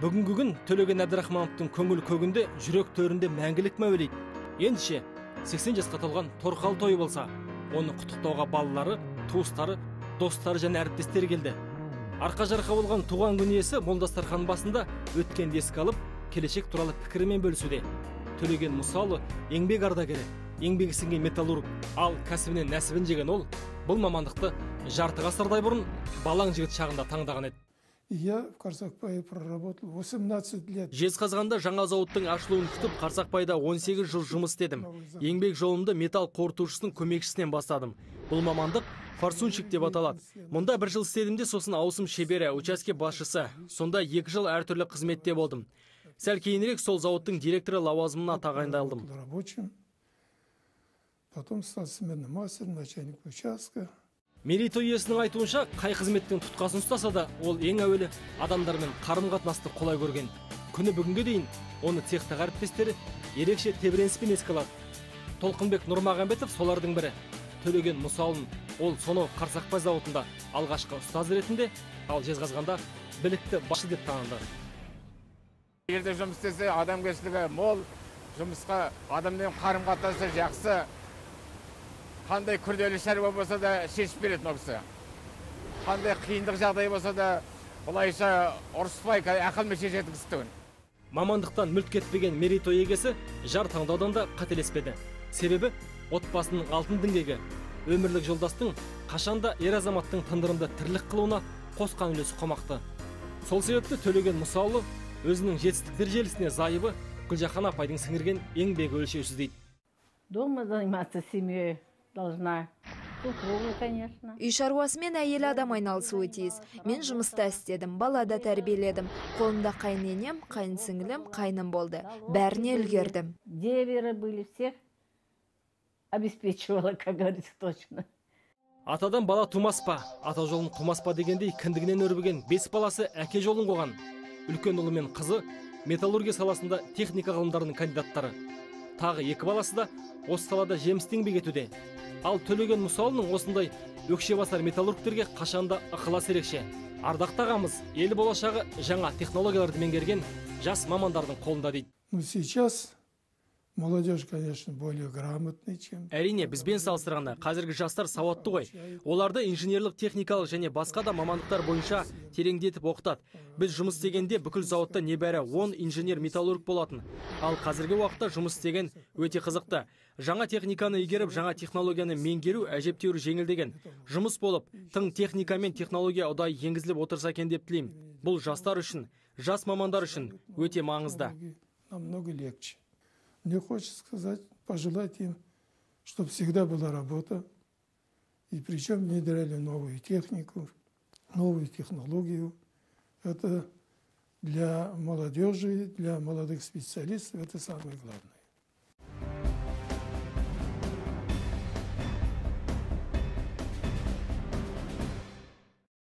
Бүгінгі күн Төлеген Әбдірахмановтың көңіл көгінде, жүрек төрінде мәңгілік мәуелейді. Ендеше 80 жасқа толған торқалы тойы болса, оны құттықтауға балалары, туыстары, достары және әріптестері келді. Арқа-жарқа болған туған күн иесі мол дастархан басында өткенді еске алып, келешек туралы пікірімен бөлісуде. Төлеген Мұсалы еңбек ардагері, еңбегі сіңген металлург, ал кәсібінен нәсібін жеген ол бұл мамандықты жарты ғасырдай бұрын балаң жігіт шағында таңдаған еді. Я в Карсакпае проработал 18 лет. Жезқазғанда жаңа зауыттың ашылуын күтіп, Қарсақпайда 18 жыл жұмыс істедім. Еңбек жолымды металл қорытушысының көмекшісінен бастадым. Бұл мамандық форсунщик деп аталады. Мұнда 1 жыл істедім де, сосын ауысым шебері, участке басшысы. Сонда 2 жыл әртүрлі қызметте болдым. Сәл кейінірек сол зауыттың директоры лауазымына тағайындалдым. Потом стал сменным мастером, начальник участка. Мерейтой иесінің айтуынша, қай қызметтің тұтқасын ұстаса да, ол ең әуелі адамдармен қарым-қатынасты қолай көрген. Күні бүгінге дейін оны цехтағы әріптестері ерекше тебіреніспен еске алады. Толқынбек Нұрмағанбетов солардың бірі. Төлеген Мұсалын ол сонау Қарсақпай зауытында алғашқы ұстаз ретінде, ал Жезқазғанда білікті басшы деп танылды. Егерде жұмыс істесе, адамгершілігі мол, жұмысқа адаммен қарым-қатынасы жақсы. Қандай күрделі шаруа болса да шешіп береді мына. Қандай қиындық жағдай болса да бұлайша ұрыспай ақылмен шешетін кісі. Мамандықтан мүлт кетпеген мерейтой егесі жар таңдаудан да қателеспеді. Себебі отбасының алтын діңгегі, өмірлік жолдастың қашанда ер азаматтың тындырымды тірлік қылуына қосқан үлесі қомақты. Сол себепті Төлеген Мұсалы өзінің жетістіктер желісіне зайыбы Гүлжахан апайдың сіңірген еңбегі өлшеусіз дейді. Дома заниматься семьей должна. Конечно. Үй шаруасымен әйел адам айналысуы тиіс. Мен жұмыста істедім, балада тәрбиеледім. Қолымда қайненем, қайынсіңілім, қайным болды. Бәріне үлгердім. Деверы были, всех обеспечивала, как говорится, точно. Атадан бала тумас па, ата жолын қумас па дегендей кіндігінен өрбіген 5 баласы әке жолын қоған. Үлкен ұлы мен қызы металлургия саласында техника ғылымдарының кандидаттары. Тағы 2 баласы да осы салада жемісті еңбек етуде. Ал Төлеген Мұсалының осындай өкшебасар металлургтерге қашанда ықылас ерекше. Ардақты ағамыз ел болашағы жаңа технологияларды меңгерген жас мамандардың қолында дейді. Сейчас молодежь, конечно, более грамотный, чем... Әрине, бізбен салыстырғанда қазіргі жастар сауатты ғой. Оларды инженерлік, техникалық және басқа да мамандықтар бойынша тереңдетіп оқытады. Біз жұмыс істегенде бүкіл зауытта небәрі 10 инженер металлург болатын. Ал қазіргі уақытта жұмыс істеген өте қызықты. Жаңа техниканы игеріп, жаңа технологияны меңгеру әжептеуір жеңілдеген. Жұмыс болып, тың техника мен технология ұдай енгізіліп отырса екен деп тілеймін. Бұл жастар үшін, жас мамандар үшін өте маңызды. Намного легче. Мне хочется сказать, пожелать им, чтобы всегда была работа, и причем внедряли новую технику, новую технологию. Это для молодежи, для молодых специалистов, это самое главное.